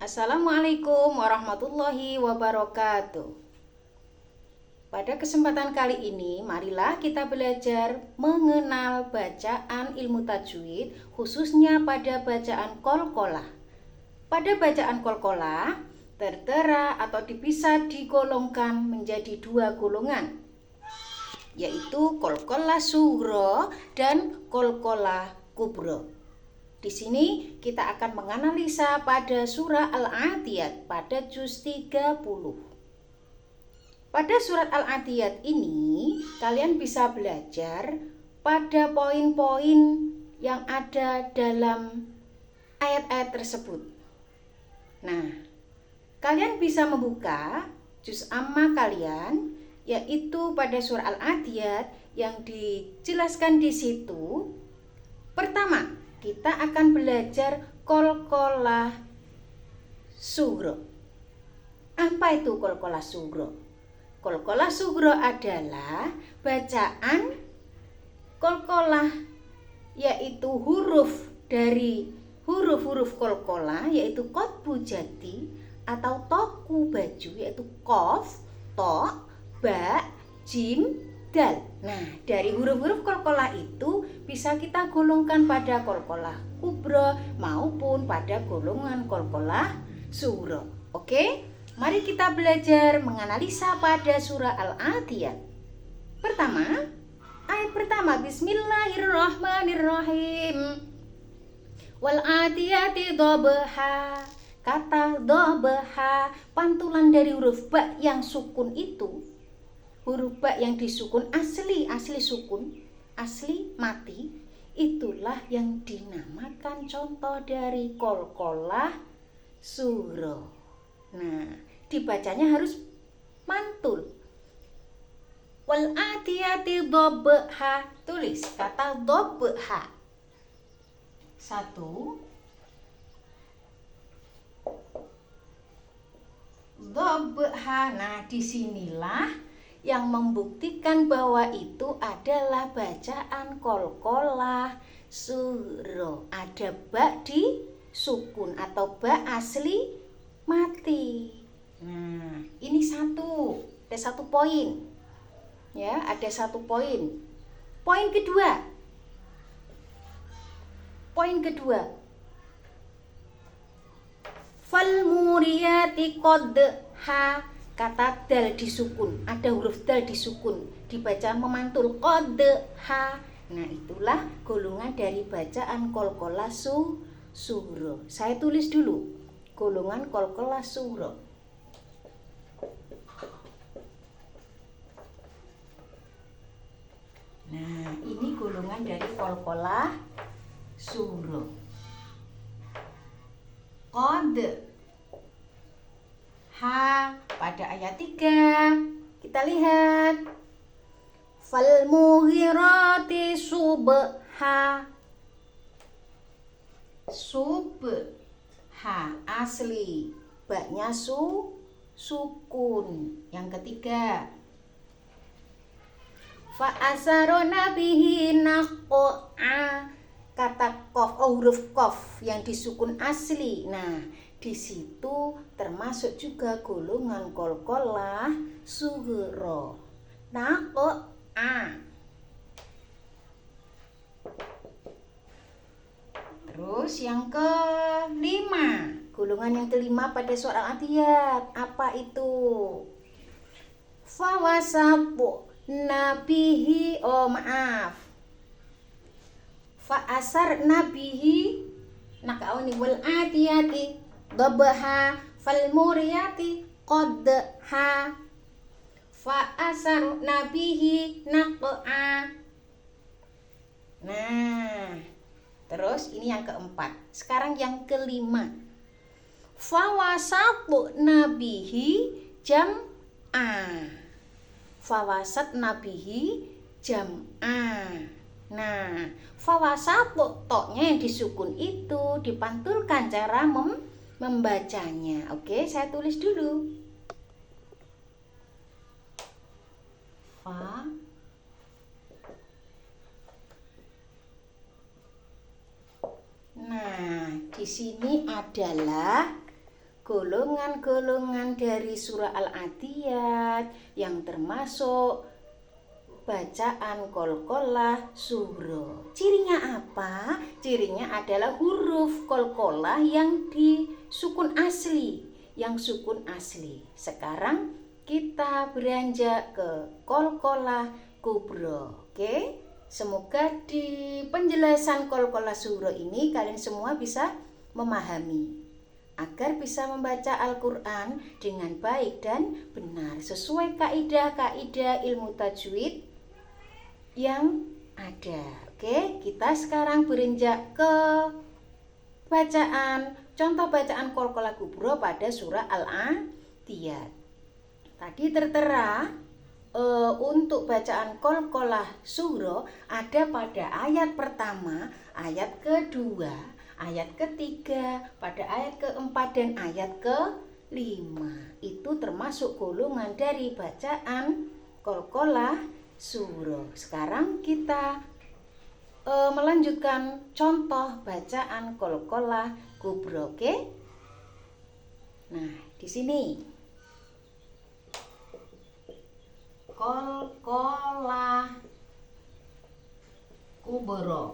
Assalamualaikum warahmatullahi wabarakatuh. Pada kesempatan kali ini, marilah kita belajar mengenal bacaan ilmu tajwid, khususnya pada bacaan qalqalah. Pada bacaan qalqalah, tertera atau bisa digolongkan menjadi dua golongan, yaitu qalqalah sughra dan qalqalah kubra. Di sini kita akan menganalisa pada surah Al-Adiyat pada juz 30. Pada surat Al-Adiyat ini kalian bisa belajar pada poin-poin yang ada dalam ayat-ayat tersebut. Nah, kalian bisa membuka juz amma kalian, yaitu pada surah Al-Adiyat yang dijelaskan di situ. Pertama, kita akan belajar qalqalah sughra. Apa itu qalqalah sughra? Qalqalah sughra adalah bacaan qalqalah, yaitu huruf dari huruf-huruf qalqalah, yaitu qotbu jati atau toku baju, yaitu qaf, to, ba, jim, dal. Nah, dari huruf-huruf qalqalah itu bisa kita golongkan pada qalqalah kubra maupun pada golongan qalqalah sughra. Oke, mari kita belajar menganalisa pada surah Al-Adiyat. Pertama, ayat pertama, Bismillahirrahmanirrahim. Wal adiyati dhabha. Kata dhabha, pantulan dari huruf ba yang sukun itu. Huruf ba yang disukun asli sukun, asli mati, itulah yang dinamakan contoh dari qalqalah sughra. Nah, dibacanya harus mantul. Wal adiyati dhabha, tulis kata dhabha. 1, dhabha. Nah, disinilah yang membuktikan bahwa itu adalah bacaan qalqalah sughra. Ada ba di sukun atau ba asli mati. Nah, ini ada satu poin. Ya, ada satu poin. Poin kedua. Fal muriyati qadha. Kata dal disukun, ada huruf dal disukun, dibaca memantul qadha. Nah, itulah golongan dari bacaan qalqalah sughra. Saya tulis dulu golongan qalqalah sughra. Nah, ini golongan dari qalqalah sughra. Qad ha, pada ayat 3 kita lihat fal mughirati subha. Subha asli, ba-nya sukun. Yang ketiga, fa asarona bihi naq'a. Kata qaf, huruf qaf yang disukun asli. Nah, di situ termasuk juga golongan qalqalah sughra. Naq'a. Terus yang kelima, golongan yang kelima pada surah Al-Adiyat, apa itu? Fawasabu nabihi, fa asar nabihi nakauni wal adiyati dhabha fal muriyati qadha fa asar nabihi naq'a. Nah, terus ini yang keempat. Sekarang yang kelima. Fawasatu nabihi jam'a. Fawasat nabihi jam'a. Nah, fawasatu, toknya yang disukun itu dipantulkan cara membacanya. Oke, saya tulis dulu. Fa Nah, di sini adalah golongan-golongan dari surah Al-Adiyat yang termasuk bacaan qalqalah sugro. Cirinya apa? Cirinya adalah huruf qalqalah yang disukun asli, Sekarang kita beranjak ke qalqalah kubro. Oke? Semoga di penjelasan qalqalah sugro ini kalian semua bisa memahami agar bisa membaca Al-Quran dengan baik dan benar sesuai kaidah-kaidah ilmu tajwid yang ada. Oke, kita sekarang beranjak ke contoh bacaan qalqalah kubro pada surah Al-Adiyat. Tadi tertera untuk bacaan qalqalah sugro ada pada ayat pertama, ayat kedua, ayat ketiga, pada ayat keempat dan ayat kelima. Itu termasuk golongan dari bacaan qalqalah sugro. Sekarang kita melanjutkan contoh bacaan qalqalah kubro. Oke? Nah, di sini qalqalah kubro.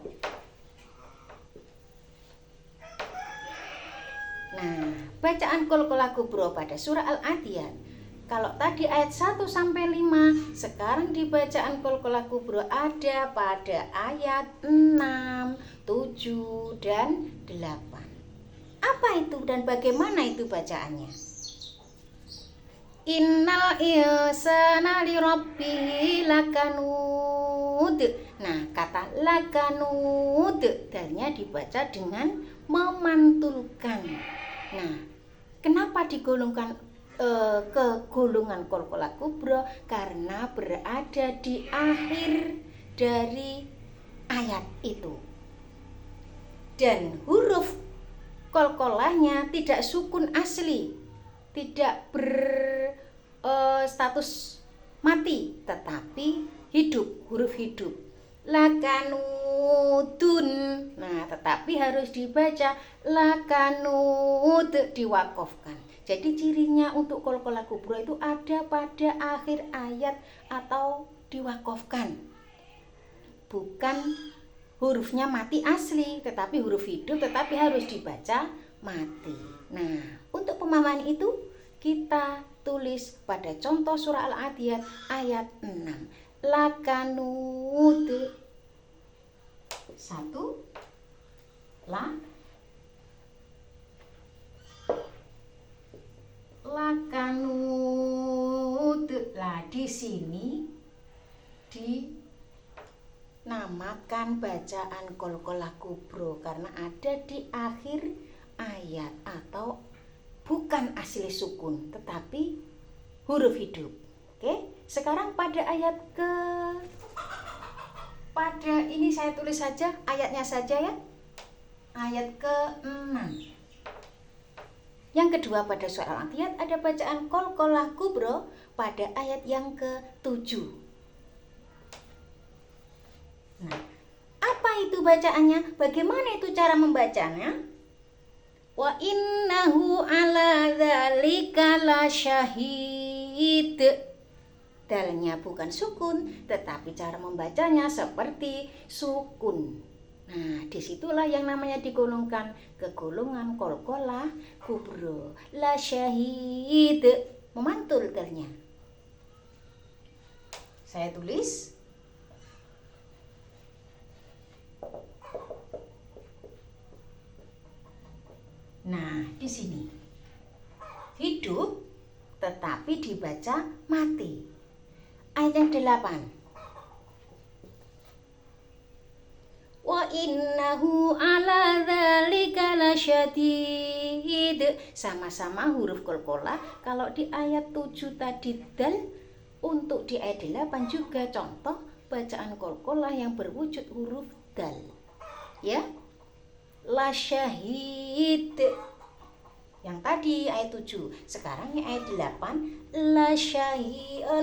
Nah, bacaan qalqalah kubro pada surah Al-Adiyat. Kalau tadi ayat 1 sampai 5, sekarang di bacaan qalqalah kubro ada pada ayat 6, 7 dan 8. Apa itu dan bagaimana itu bacaannya? Innal insana lirabbihi lakanud. Nah, kata lakanud dalnya dibaca dengan memantulkan. Nah, kenapa digolongkan ke golongan qalqalah kubro? Karena berada di akhir dari ayat itu. Dan huruf qalqalahnya tidak sukun asli, tidak berstatus mati, tetapi hidup, huruf hidup. Lakanudun. Nah, tetapi harus dibaca lakanud, diwakofkan. Jadi cirinya untuk qalqalah kubro itu ada pada akhir ayat atau diwakofkan. Bukan hurufnya mati asli, tetapi huruf hidup, tetapi harus dibaca mati. Nah, untuk pemahaman itu kita tulis pada contoh surah Al-Adiyat ayat 6. Lakanud. 1 lakanud. Lah di sini dinamakan bacaan qalqalah kubro karena ada di akhir ayat atau bukan asli sukun tetapi huruf hidup. Oke, sekarang pada ini saya tulis saja ayatnya saja ya. Ayat ke-6. Yang kedua pada surah Al-Adiyat ada bacaan qalqalah kubro pada ayat yang ke-7. Nah, apa itu bacaannya? Bagaimana itu cara membacanya? Wa innahu ala dzalika lasyahid. Dalnya bukan sukun, tetapi cara membacanya seperti sukun. Nah, disitulah yang namanya digolongkan ke golongan qalqalah kubro. Lasyahid, memantul dalnya. Saya tulis. Nah, di sini hidup tetapi dibaca mati. Ayat yang 8. Wa innahu ala dzalika lasyadid. Sama-sama huruf qalqalah. Kalau di ayat 7 tadi dal, untuk di ayat 8 juga contoh bacaan qalqalah yang berwujud huruf dal. Ya. Lasyahid. Yang tadi ayat 7, sekarang yang ayat 8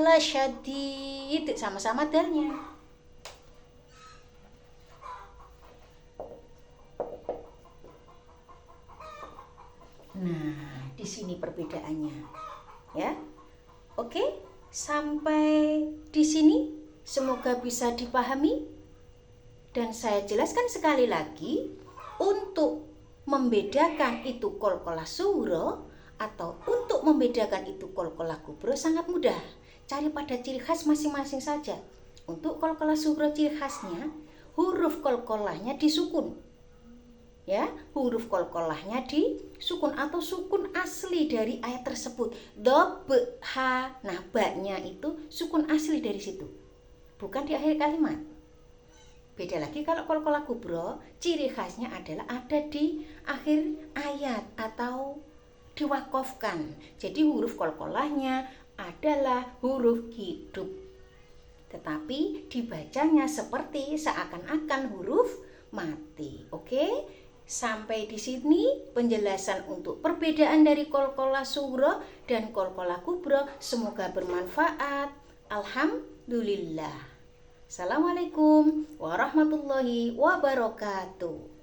lasyadid, sama-sama dalnya. Nah, Di sini perbedaannya. Ya. Oke, sampai di sini semoga bisa dipahami. Dan saya jelaskan sekali lagi, untuk membedakan itu qalqalah sughra atau untuk membedakan itu qalqalah kubra sangat mudah. Cari pada ciri khas masing-masing saja. Untuk qalqalah sughra ciri khasnya huruf qalqalahnya disukun. Ya, huruf qalqalahnya disukun atau sukun asli dari ayat tersebut. Dha, ha. Nah, ba-nya itu sukun asli dari situ. Bukan di akhir kalimat. Beda lagi kalau qalqalah kubra, ciri khasnya adalah ada di akhir ayat atau diwakofkan. Jadi huruf qalqalahnya adalah huruf hidup. Tetapi dibacanya seperti seakan-akan huruf mati. Oke? Sampai di sini penjelasan untuk perbedaan dari qalqalah sughra dan qalqalah kubra. Semoga bermanfaat. Alhamdulillah. Assalamualaikum warahmatullahi wabarakatuh.